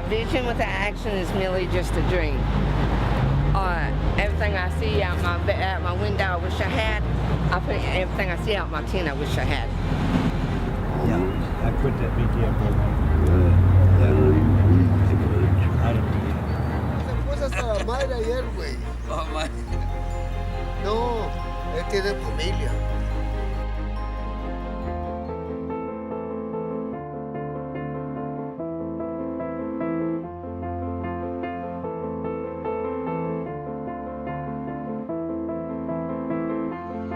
Vision without action is merely just a dream. Everything I see out my window, I wish I had. Everything I see out my tent, I wish I had. Yeah, I put that BTF Se puso hasta la madre ayer, güey. No, él tiene familia.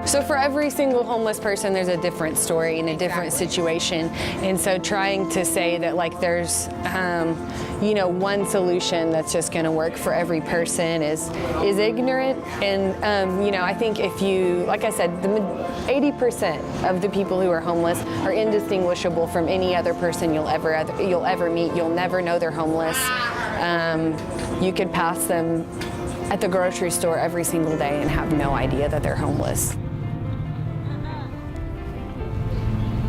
So for every single homeless person, there's a different story and a different situation. And so trying to say that like there's, one solution that's just going to work for every person is ignorant. And, I think if you, like I said, 80% of the people who are homeless are indistinguishable from any other person you'll ever meet. You'll never know they're homeless. You could pass them at the grocery store every single day and have no idea that they're homeless.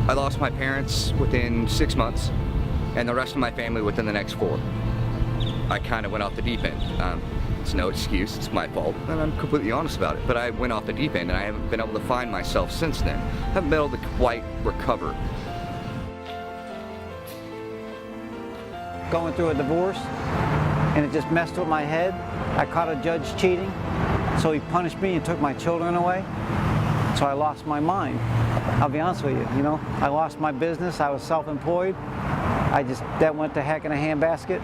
I lost my parents within 6 months, and the rest of my family within the next 4. I kind of went off the deep end. It's no excuse, it's my fault, and I'm completely honest about it. But I went off the deep end, and I haven't been able to find myself since then. I haven't been able to quite recover. Going through a divorce, and it just messed with my head. I caught a judge cheating, so he punished me and took my children away. So I lost my mind. I'll be honest with you, I lost my business. I was self-employed. That went to heck in a handbasket.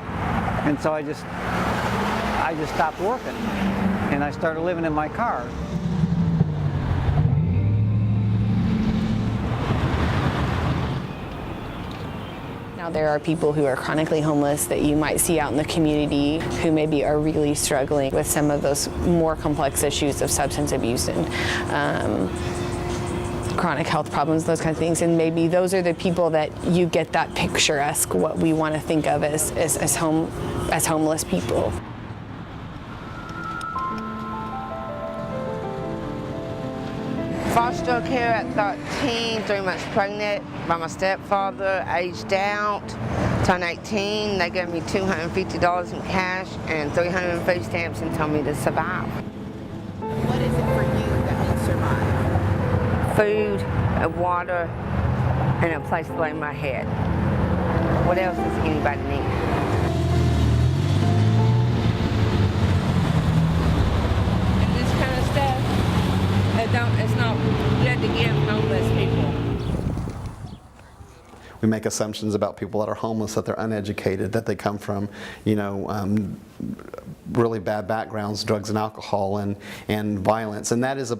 And so I just stopped working. And I started living in my car. Now there are people who are chronically homeless that you might see out in the community who maybe are really struggling with some of those more complex issues of substance abuse and chronic health problems, those kinds of things. And maybe those are the people that you get that picturesque, what we want to think of as homeless people. Foster care at 13, 3 months pregnant by my stepfather, aged out, turned 18. They gave me $250 in cash and 300 in food stamps and told me to survive. What is it for you that will survive? Food, water, and a place to lay my head. What else does anybody need? And this kind of stuff, it's not good to give homeless people. We make assumptions about people that are homeless, that they're uneducated, that they come from, really bad backgrounds, drugs and alcohol and violence. And that is a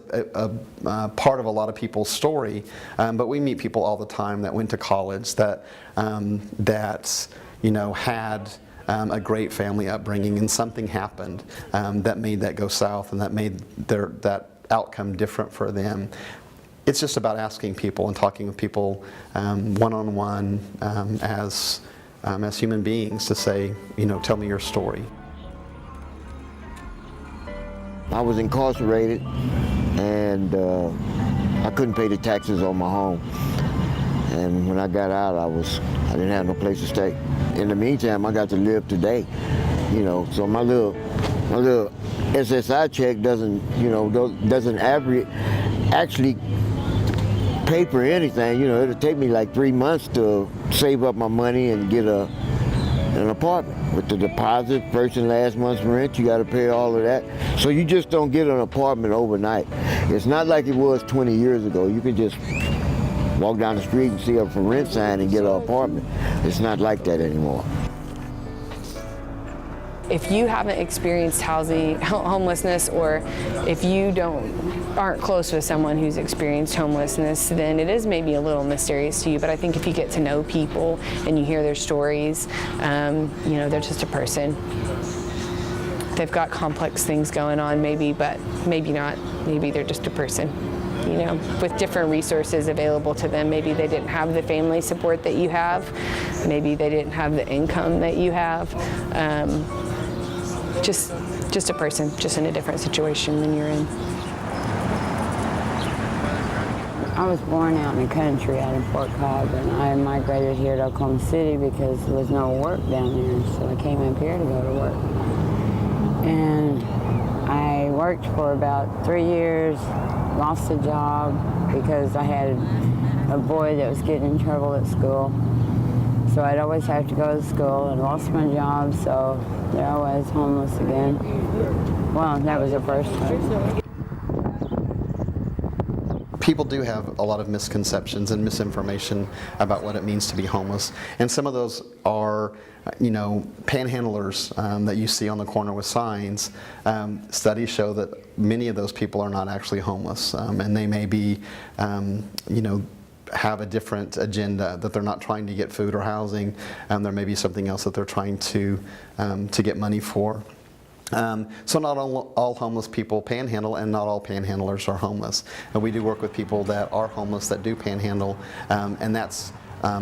part of a lot of people's story. But we meet people all the time that went to college, that had a great family upbringing, and something happened that made that go south, and that made that outcome different for them. It's just about asking people and talking with people one-on-one as human beings to say, tell me your story. I was incarcerated, and I couldn't pay the taxes on my home. And when I got out, I didn't have no place to stay. In the meantime, I got to live today, so my little SSI check doesn't actually pay for anything. It'll take me like 3 months to save up my money and get an apartment. With the deposit, first and last month's rent, you got to pay all of that. So you just don't get an apartment overnight. It's not like it was 20 years ago. You could just walk down the street and see a for rent sign and get an apartment. It's not like that anymore. if you haven't experienced homelessness, or if you aren't close with someone who's experienced homelessness, then it is maybe a little mysterious to you. But I think if you get to know people and you hear their stories, they're just a person. They've got complex things going on maybe, but maybe not. Maybe they're just a person, with different resources available to them. Maybe they didn't have the family support that you have. Maybe they didn't have the income that you have. Just a person, just in a different situation than you're in. I was born out in the country out in Fort Cobb, and I migrated here to Oklahoma City because there was no work down there, so I came up here to go to work. And I worked for about 3 years, lost a job because I had a boy that was getting in trouble at school. So I'd always have to go to school, and lost my job, so there I was, homeless again. Well, that was the first time. People do have a lot of misconceptions and misinformation about what it means to be homeless. And some of those are, panhandlers that you see on the corner with signs. Studies show that many of those people are not actually homeless, and they may be, have a different agenda, that they're not trying to get food or housing, and there may be something else that they're trying to get money for. So not all homeless people panhandle, and not all panhandlers are homeless. And we do work with people that are homeless that do panhandle, and that's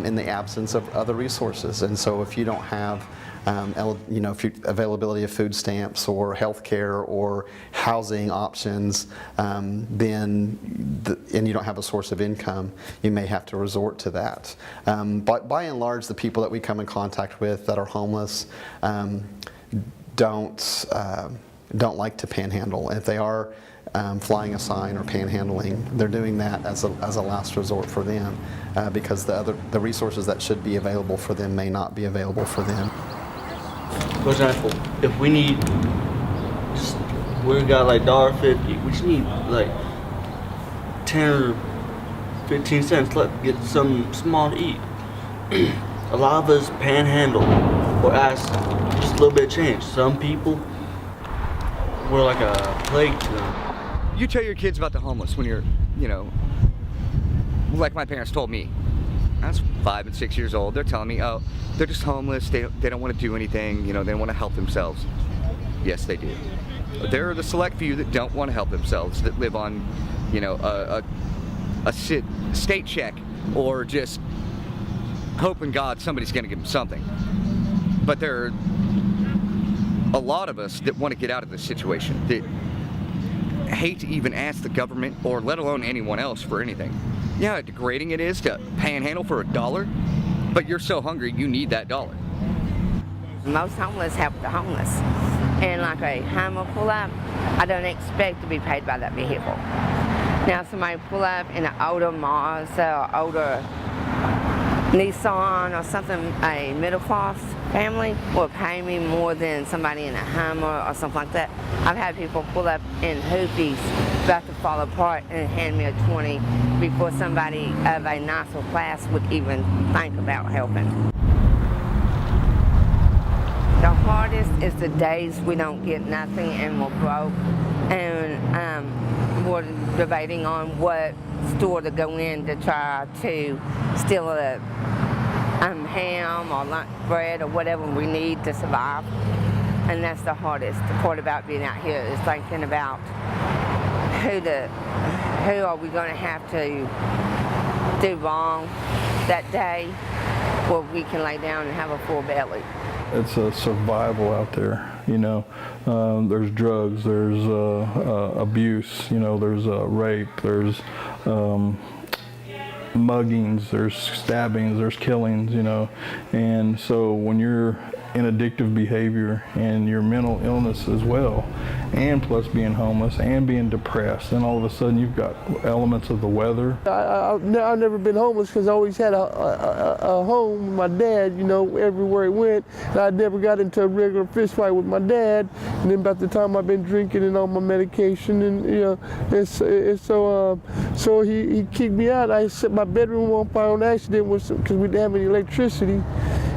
in the absence of other resources. And so if you don't have availability of food stamps or health care or housing options, and you don't have a source of income, you may have to resort to that. But by and large, the people that we come in contact with that are homeless don't like to panhandle. If they are flying a sign or panhandling, they're doing that as a last resort for them, because the resources that should be available for them may not be available for them. For example, if we got like $1.50, we just need like 10 or 15 cents left to get something small to eat. A lot of us panhandle or ask just a little bit of change. Some people, we're like a plague to them. You tell your kids about the homeless when you're, like my parents told me. I was 5 and 6 years old. They're telling me, oh, they're just homeless. They don't want to do anything. They don't want to help themselves. Yes, they do. There are the select few that don't want to help themselves, that live on, a state check, or just hoping God somebody's going to give them something. But there are a lot of us that want to get out of this situation, that hate to even ask the government, or let alone anyone else, for anything. Yeah, how degrading it is to panhandle for $1, but you're so hungry you need that $1. Most homeless help the homeless. And like a Hummer pull up, I don't expect to be paid by that vehicle. Now somebody pull up in an older Mazda or older Nissan or something, a middle class family will pay me more than somebody in a Hummer or something like that. I've had people pull up in hoopies about to fall apart and hand me a 20 before somebody of a nicer class would even think about helping. The hardest is the days we don't get nothing and we're broke, and we're debating on what store to go in to try to steal a ham or lunch bread or whatever we need to survive. And that's the hardest part about being out here, is thinking about who are we going to have to do wrong that day where we can lay down and have a full belly. It's a survival out there, there's drugs, there's abuse, there's rape, there's muggings, there's stabbings, there's killings, and so when you're in addictive behavior and your mental illness as well, and plus being homeless and being depressed, and all of a sudden you've got elements of the weather. I've never been homeless because I always had a home with my dad, everywhere he went. And I never got into a regular fist fight with my dad. And then about the time I've been drinking and on my medication, and so he kicked me out. I set my bedroom on fire on accident because we didn't have any electricity.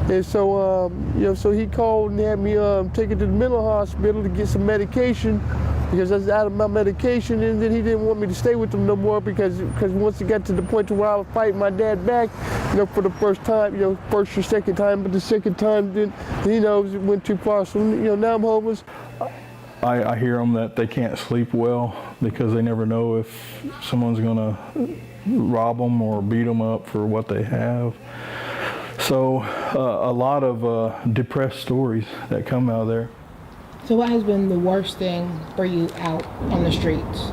And so, so he called and had me taken to the mental hospital to get some medication because I was out of my medication, and then he didn't want me to stay with him no more because once it got to the point to where I was fighting my dad back, for the first time, first or second time, but the second time, then, it went too far. So, now I'm homeless. I hear them that they can't sleep well because they never know if someone's gonna rob them or beat them up for what they have. So a lot of depressed stories that come out of there. So what has been the worst thing for you out on the streets?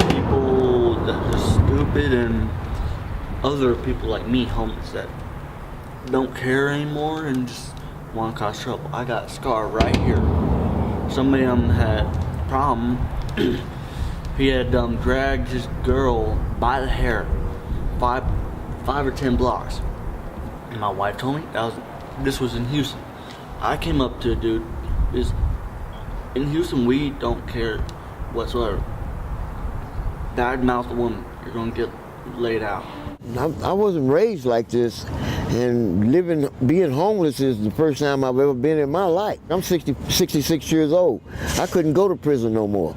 People that are stupid and other people like me, homeless, that don't care anymore and just want to cause trouble. I got a scar right here. Somebody had a problem. He had dragged his girl by the hair 5 or 10 blocks. And my wife told me this was in Houston. I came up to a dude. In Houston, we don't care whatsoever. Bad mouth the woman, you're gonna get laid out. I wasn't raised like this, and being homeless is the first time I've ever been in my life. I'm 66 years old. I couldn't go to prison no more.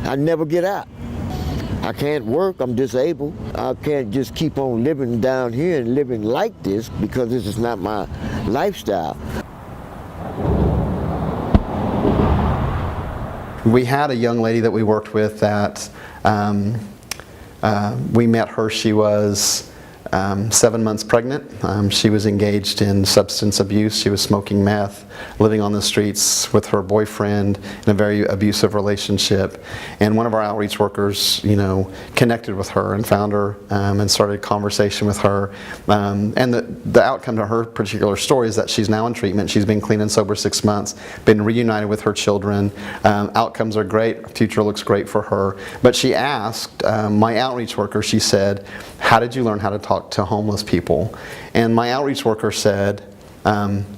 I'd never get out. I can't work, I'm disabled. I can't just keep on living down here and living like this because this is not my lifestyle. We had a young lady that we worked with that we met her. She was 7 months pregnant. She was engaged in substance abuse. She was smoking meth, living on the streets with her boyfriend in a very abusive relationship. And one of our outreach workers, connected with her and found her and started a conversation with her. And the outcome to her particular story is that she's now in treatment. She's been clean and sober 6 months, been reunited with her children. Outcomes are great. Future looks great for her. But she asked my outreach worker, she said, "How did you learn how to talk to homeless people?" And my outreach worker said,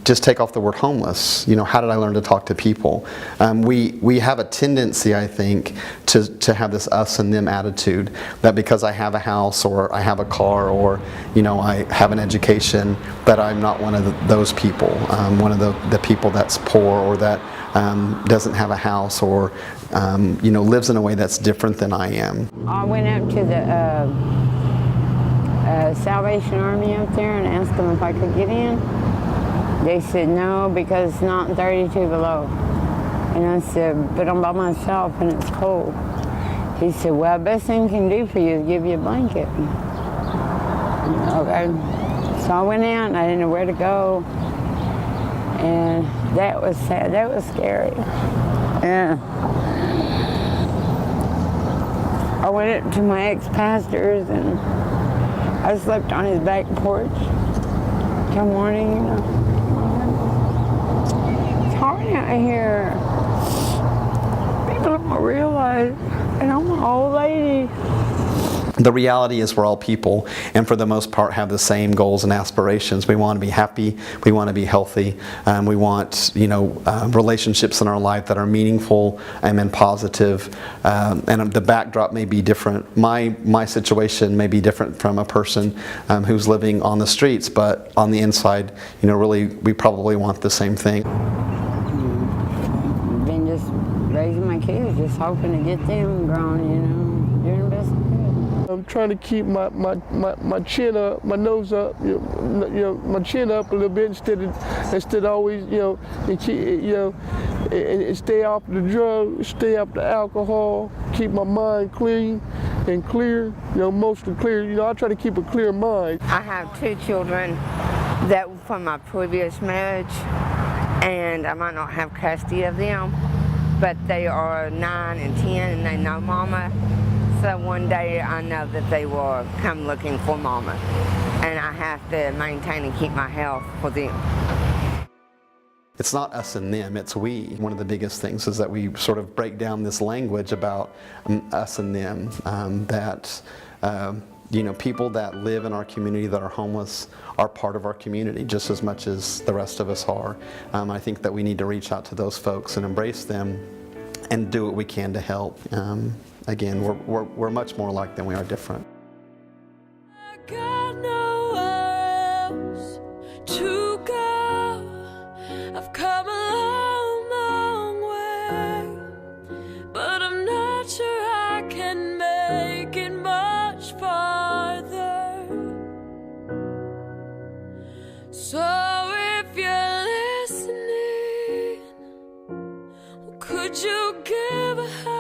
just take off the word homeless. How did I learn to talk to people? We have a tendency, I think, to have this us and them attitude, that because I have a house or I have a car or I have an education, that I'm not one of those people, one of the people that's poor or that doesn't have a house or lives in a way that's different than I am. I went up to the Salvation Army up there and asked them if I could get in. They said no, because it's not 32 below. And I said, but I'm by myself and it's cold. He said, well, the best thing we can do for you is give you a blanket. Okay. So I went out and I didn't know where to go. And that was sad. That was scary. Yeah. I went up to my ex-pastor's and I slept on his back porch till morning, It's hard out here. People don't realize, and I'm an old lady. The reality is we're all people, and for the most part have the same goals and aspirations. We want to be happy, we want to be healthy, we want relationships in our life that are meaningful and positive, and the backdrop may be different. My situation may be different from a person who's living on the streets, but on the inside, really we probably want the same thing. Been just raising my kids, just hoping to get them grown, doing the best I could. I'm trying to keep my chin up, my nose up, my chin up a little bit instead of always, and stay off the drugs, stay off the alcohol, keep my mind clean and clear, mostly clear. I try to keep a clear mind. I have 2 children that were from my previous marriage, and I might not have custody of them, but they are 9 and 10, and they know Mama. So one day I know that they will come looking for Mama, and I have to maintain and keep my health for them. It's not us and them, it's we. One of the biggest things is that we sort of break down this language about us and them, that people that live in our community that are homeless are part of our community just as much as the rest of us are. I think that we need to reach out to those folks and embrace them and do what we can to help. again, we're much more alike than we are different. I got nowhere else to go. I've come a long, long way, but I'm not sure I can make it much farther. So if you're listening, could you give a hand?